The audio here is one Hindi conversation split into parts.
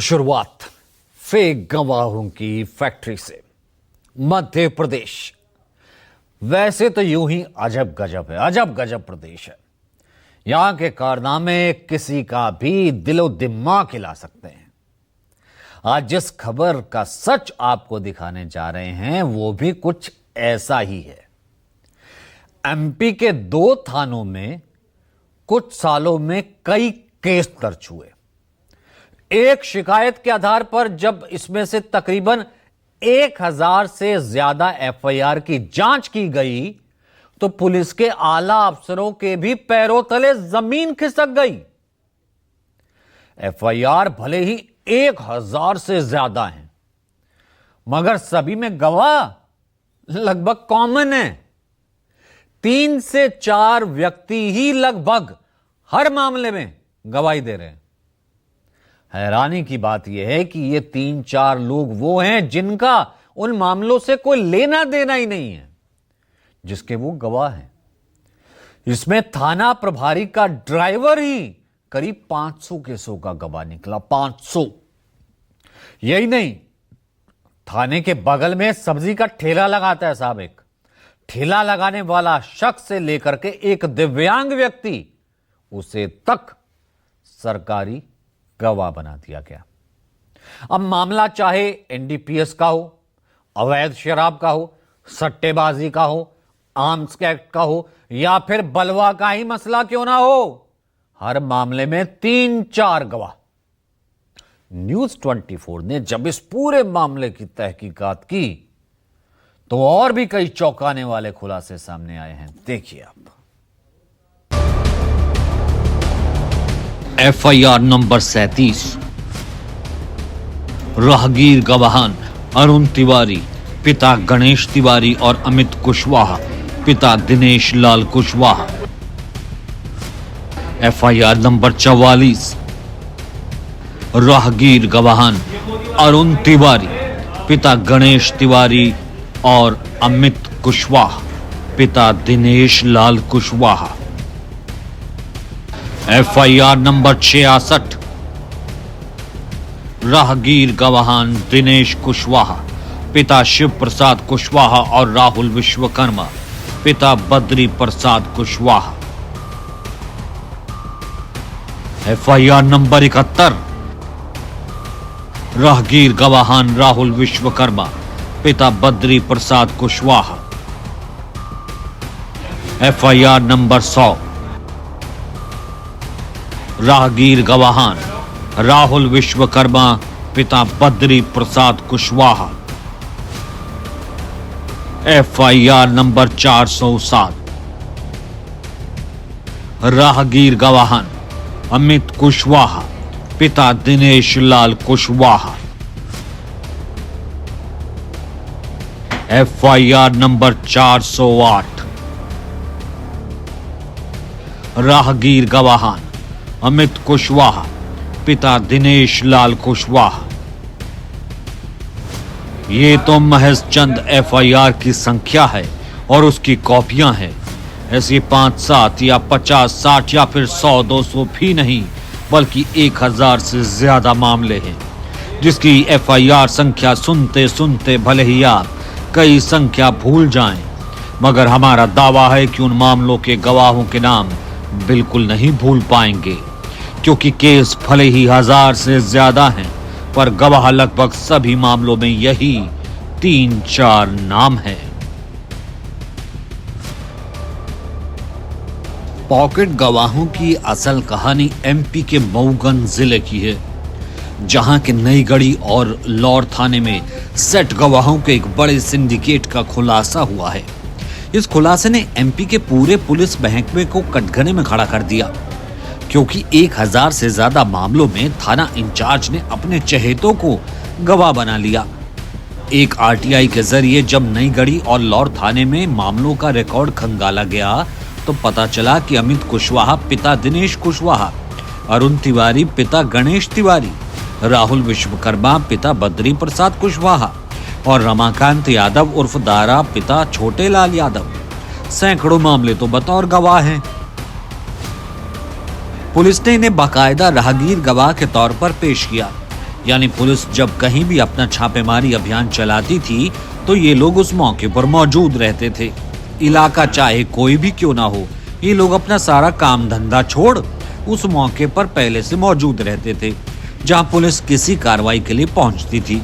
शुरुआत फेक गवाहों की फैक्ट्री से। मध्य प्रदेश वैसे तो यूं ही अजब गजब है, अजब गजब प्रदेश है। यहां के कारनामे किसी का भी दिलो दिमाग हिला सकते हैं। आज जिस खबर का सच आपको दिखाने जा रहे हैं वो भी कुछ ऐसा ही है। एमपी के 2 थानों में कुछ सालों में कई केस दर्ज हुए। एक शिकायत के आधार पर जब इसमें से तकरीबन 1000 से ज्यादा एफआईआर की जांच की गई तो पुलिस के आला अफसरों के भी पैरों तले जमीन खिसक गई। एफआईआर भले ही 1000 से ज्यादा हैं, मगर सभी में गवाह लगभग कॉमन है। 3 से 4 व्यक्ति ही लगभग हर मामले में गवाही दे रहे हैं। हैरानी की बात यह है कि ये 3-4 लोग वो हैं जिनका उन मामलों से कोई लेना देना ही नहीं है, जिसके वो गवाह हैं। इसमें थाना प्रभारी का ड्राइवर ही करीब 500 केसों का गवाह निकला। 500। यही नहीं, थाने के बगल में सब्जी का ठेला लगाता है साहब, एक ठेला लगाने वाला शख्स से लेकर के एक दिव्यांग व्यक्ति, उसे तक सरकारी गवाह बना दिया गया। अब मामला चाहे एनडीपीएस का हो, अवैध शराब का हो, सट्टेबाजी का हो, आर्म्स एक्ट का हो या फिर बलवा का ही मसला क्यों ना हो, हर मामले में 3-4 गवाह। न्यूज़ 24 ने जब इस पूरे मामले की तहकीकात की तो और भी कई चौंकाने वाले खुलासे सामने आए हैं। देखिए आप। FIR number 37। राहगीर गवाहान अरुण तिवारी पिता गणेश तिवारी और अमित कुशवाहा पिता दिनेश लाल कुशवाहा। FIR number 44। राहगीर गवाहान अरुण तिवारी पिता गणेश तिवारी और अमित कुशवाहा पिता दिनेश लाल कुशवाहा। FIR number 66। राहगीर गवाहान दिनेश कुशवाहा पिता शिव प्रसाद कुशवाहा और राहुल विश्वकर्मा पिता बद्री प्रसाद कुशवाहा। FIR number 71। राहगीर गवाहान राहुल विश्वकर्मा पिता बद्री प्रसाद कुशवाहा। FIR number 100। राहगीर गवाहान राहुल विश्वकर्मा पिता बद्री प्रसाद कुशवाहा। FIR number 407। राहगीर गवाहान अमित कुशवाहा पिता दिनेश लाल कुशवाहा। FIR number 408। राहगीर गवाहान अमित कुशवाहा पिता दिनेश लाल कुशवाहा। ये तो महज चंद एफआईआर की संख्या है और उसकी कॉपियां हैं। ऐसी 5-7 या 50-60 या फिर 100-200 भी नहीं, बल्कि 1000 से ज्यादा मामले हैं, जिसकी एफआईआर संख्या सुनते सुनते भले ही आप कई संख्या भूल जाएं, मगर हमारा दावा है कि उन मामलों के गवाहों के नाम बिल्कुल नहीं भूल पाएंगे, क्योंकि केस भले ही 1000 से ज्यादा हैं, पर गवाह लगभग सभी मामलों में यही 3-4 नाम हैं। पॉकेट गवाहों की असल कहानी एमपी के मऊगंज जिले की है, जहां के नई गढ़ी और लौर थाने में सेट गवाहों के एक बड़े सिंडिकेट का खुलासा हुआ है। इस खुलासे ने एमपी के पूरे पुलिस महकमे को कटघरे में खड़ा कर दिया, क्योंकि 1000 से ज्यादा मामलों में थाना इंचार्ज ने अपने चहेतों को गवाह बना लिया। एक आरटीआई के जरिए जब नई गढ़ी और लौर थाने में मामलों का रिकॉर्ड खंगाला गया तो पता चला कि अमित कुशवाहा पिता दिनेश कुशवाहा, अरुण तिवारी पिता गणेश तिवारी, राहुल विश्वकर्मा पिता बद्री प्रसाद कुशवाहा और रमाकांत यादव उर्फ दारा पिता छोटे लाल यादव सैकड़ों मामले तो बतौर गवाह हैं। पुलिस ने इन्हें बाकायदा राहगीर गवाह के तौर पर पेश किया। यानी पुलिस जब कहीं भी अपना छापेमारी अभियान चलाती थी तो ये लोग उस मौके पर मौजूद रहते थे। इलाका चाहे कोई भी क्यों ना हो, ये लोग अपना सारा काम धंधा छोड़ उस मौके पर पहले से मौजूद रहते थे जहां पुलिस किसी कार्रवाई के लिए पहुंचती थी।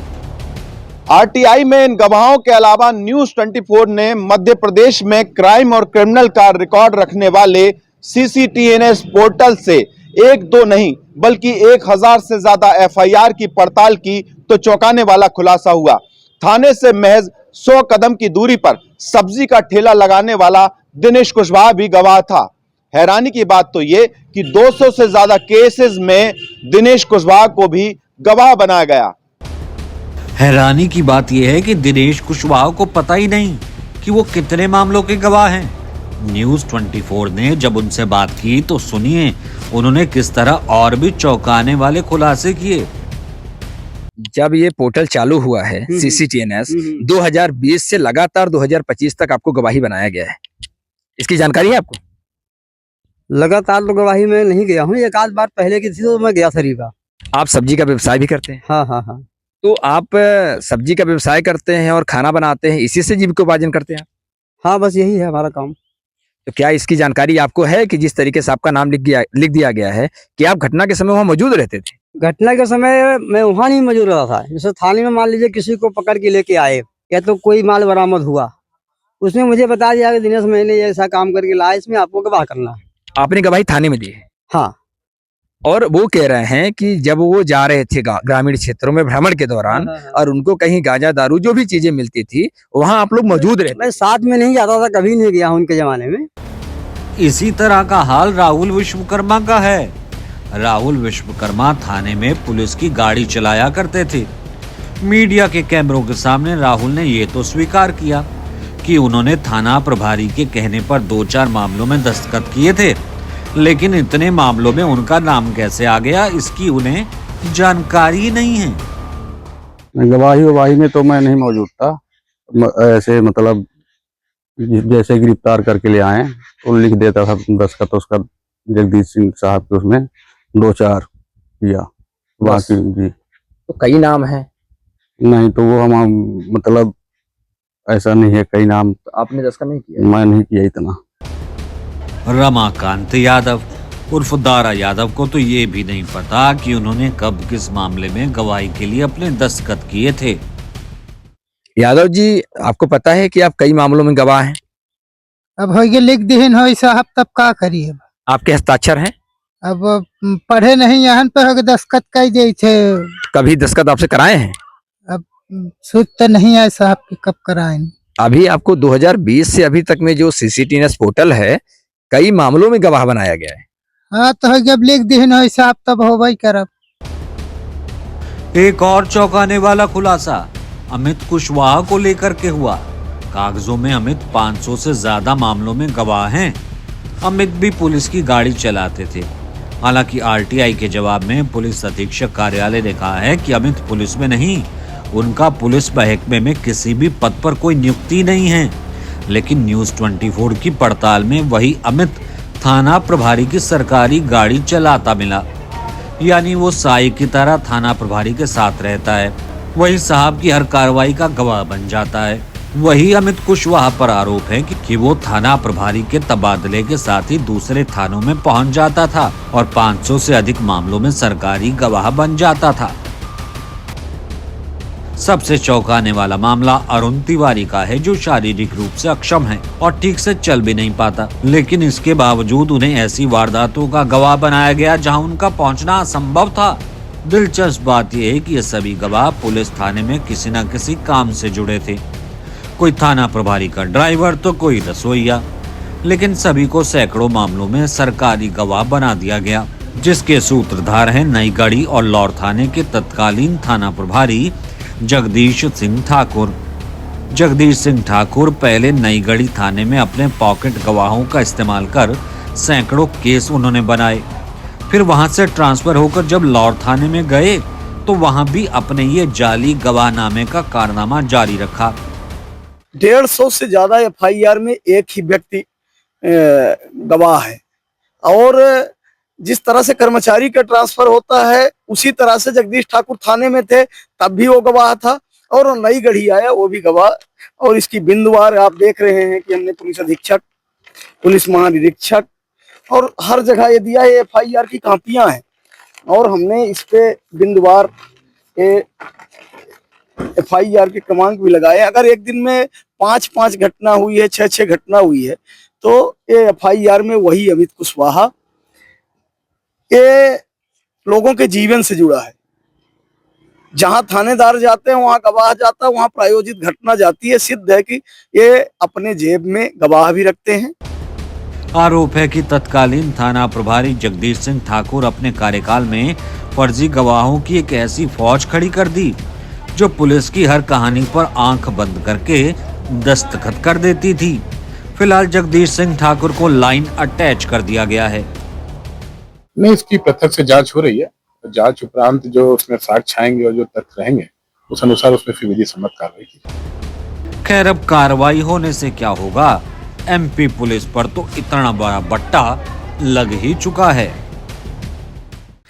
आरटीआई में इन गवाहों के अलावा न्यूज 24 ने मध्य प्रदेश में क्राइम और क्रिमिनल का रिकॉर्ड रखने वाले सीसीटीएनएस पोर्टल से एक दो नहीं बल्कि 1000 से ज्यादा एफआईआर की पड़ताल की तो चौंकाने वाला खुलासा हुआ। थाने से महज 100 कदम की दूरी पर सब्जी का ठेला लगाने वाला दिनेश कुशवाहा भी गवाह था। हैरानी की बात तो ये कि 200 से ज्यादा केसेस में दिनेश कुशवाहा को भी गवाह बनाया गया। हैरानी की बात यह है कि दिनेश कुशवाहा को पता ही नहीं कि वो कितने मामलों के गवाह हैं। न्यूज 24 ने जब उनसे बात की तो सुनिए उन्होंने किस तरह और भी चौंकाने वाले खुलासे किए। जब ये पोर्टल चालू हुआ है सीसीटीएनएस 2020 से लगातार 2025 तक आपको गवाही बनाया गया है, इसकी जानकारी है आपको? लगातार तो गवाही में नहीं गया हूँ, एक आध बार पहले की थी तो मैं गया सरीफा। आप सब्जी का व्यवसाय भी करते हैं? हाँ हाँ हाँ। तो आप सब्जी का व्यवसाय करते हैं और खाना बनाते हैं, इसी से जीविकोपार्जन करते हैं? हाँ बस यही है हमारा काम। तो क्या इसकी जानकारी आपको है कि जिस तरीके से आपका नाम लिख दिया गया है कि आप घटना के समय वहाँ मौजूद रहते थे? घटना के समय मैं वहाँ नहीं मौजूद रहा था। जैसे थाने में मान लीजिए किसी को पकड़ के लेके आए या तो कोई माल बरामद हुआ, उसमें मुझे बता दिया कि दिनेश मैंने ऐसा काम करके लाया, इसमें आपको गवाह करना है। आपने गवाही थाने में दी है? हाँ। और वो कह रहे हैं कि जब वो जा रहे थे ग्रामीण क्षेत्रों में भ्रमण के दौरान और उनको कहीं गांजा दारू जो भी चीजें मिलती थी वहां आप लोग मौजूद रहते? मैं साथ में नहीं जाता था, कभी नहीं गया हूँ उनके जमाने में। इसी तरह का हाल राहुल विश्वकर्मा का है। राहुल विश्वकर्मा थाने में पुलिस की गाड़ी चलाया करते थे। मीडिया के कैमरों के सामने राहुल ने ये तो स्वीकार किया कि उन्होंने थाना प्रभारी के कहने पर 2-4 मामलों में दस्तखत किए थे, लेकिन इतने मामलों में उनका नाम कैसे आ गया इसकी उन्हें जानकारी नहीं है। गवाही में तो मैं नहीं मौजूद था। ऐसे मतलब जैसे गिरफ्तार करके ले आए तो लिख देता था दस्तखत उसका जगदीश सिंह साहब के, उसमें 2-4 किया बाकी जी। तो कई नाम है? नहीं तो वो हम मतलब ऐसा नहीं है, कई नाम आपने दस्तखत नहीं किया? मैं नहीं किया इतना। रमाकांत यादव उर्फ दारा यादव को तो ये भी नहीं पता कि उन्होंने कब किस मामले में गवाही के लिए अपने दस्तखत किए थे। यादव जी, आपको पता है कि आप कई मामलों में गवाह हैं? अब हो गए लिख दिहन हो साहब, तब का करिए। आपके हस्ताक्षर हैं? अब पढ़े नहीं यहाँ पे हो दस्तखत कर दिए थे। कभी दस्तखत आपसे कराए हैं? अब सूझ तो नहीं आए साहब कि कब कराए। अभी आपको 2020 से अभी तक में जो सीसीटीएनएस पोर्टल है कई मामलों में गवाह बनाया गया है। हाँ तो हो जब लिख दिहन हो साहब तब हो भाई करब। एक और चौंकाने वाला खुलासा अमित कुशवाहा को लेकर के हुआ। कागजों में अमित 500 से ज्यादा मामलों में गवाह हैं। अमित भी पुलिस की गाड़ी चलाते थे। हालांकि आरटीआई के जवाब में पुलिस अधीक्षक कार्यालय ने कहा है कि अमित पुलिस में नहीं, उनका पुलिस महकमे में किसी भी पद पर कोई नियुक्ति नहीं है। लेकिन न्यूज 24 की पड़ताल में वही अमित थाना प्रभारी की सरकारी गाड़ी चलाता मिला। यानी वो साई की तरह थाना प्रभारी के साथ रहता है, वही साहब की हर कार्रवाई का गवाह बन जाता है। वही अमित कुशवाहा पर आरोप है कि वो थाना प्रभारी के तबादले के साथ ही दूसरे थानों में पहुंच जाता था और 500 से अधिक मामलों में सरकारी गवाह बन जाता था। सबसे चौंकाने वाला मामला अरुण तिवारी का है, जो शारीरिक रूप से अक्षम है और ठीक से चल भी नहीं पाता, लेकिन इसके बावजूद उन्हें ऐसी वारदातों का गवाह बनाया गया जहां उनका पहुंचना असंभव था। दिलचस्प बात यह है कि ये सभी गवाह पुलिस थाने में किसी न किसी काम से जुड़े थे। कोई थाना प्रभारी का ड्राइवर तो कोई रसोइया, लेकिन सभी को सैकड़ों मामलों में सरकारी गवाह बना दिया गया, जिसके सूत्रधार हैं नईगढ़ी और लौर थाने के तत्कालीन थाना प्रभारी जगदीश सिंह ठाकुर। जगदीश सिंह ठाकुर पहले नईगढ़ी थाने में अपने पॉकेट गवाहों का इस्तेमाल कर सैकड़ों केस उन्होंने बनाए। फिर वहां से ट्रांसफर होकर जब लौर थाने में गए तो वहां भी अपने ये जाली गवाहनामे का कारनामा जारी रखा। 150 से ज्यादा एफआईआर में एक ही व्यक्ति गवाह है। और जिस तरह से कर्मचारी का ट्रांसफर होता है उसी तरह से जगदीश ठाकुर थाने में थे तब भी वो गवाह था, और नई गढ़ी आया वो भी गवाह। और इसकी बिंदुवार आप देख रहे हैं कि हमने पुलिस अधीक्षक, पुलिस महानिरीक्षक और हर जगह ये दिया है। FIR की कॉपियां हैं और हमने इस पे बिंदुवार FIR के क्रमांक भी लगाए। अगर एक दिन में 5-5 घटना हुई है, 6-6 घटना हुई है, तो ये FIR में वही अमित कुशवाहा ये लोगों के जीवन से जुड़ा है। जहां थानेदार जाते हैं वहां गवाह जाता है, वहां प्रायोजित घटना जाती है। सिद्ध है कि ये अपने जेब में गवाह भी रखते हैं। आरोप है कि तत्कालीन थाना प्रभारी जगदीश सिंह ठाकुर अपने कार्यकाल में फर्जी गवाहों की एक ऐसी फौज खड़ी कर दी जो पुलिस की हर कहानी पर आंख बंद करके दस्तखत कर देती थी। फिलहाल जगदीश सिंह ठाकुर को लाइन अटैच कर दिया गया है। नहीं, इसकी प्रत्यक्ष जांच हो रही है। जांच उपरांत जो उसमें साक्ष्य आएंगे और जो तथ्य रहेंगे उस अनुसार उसमें फिर विधि सम्मत कार्रवाई की। खैर, अब कार्रवाई होने से क्या होगा, MP पुलिस पर तो इतना बड़ा बट्टा लग ही चुका है।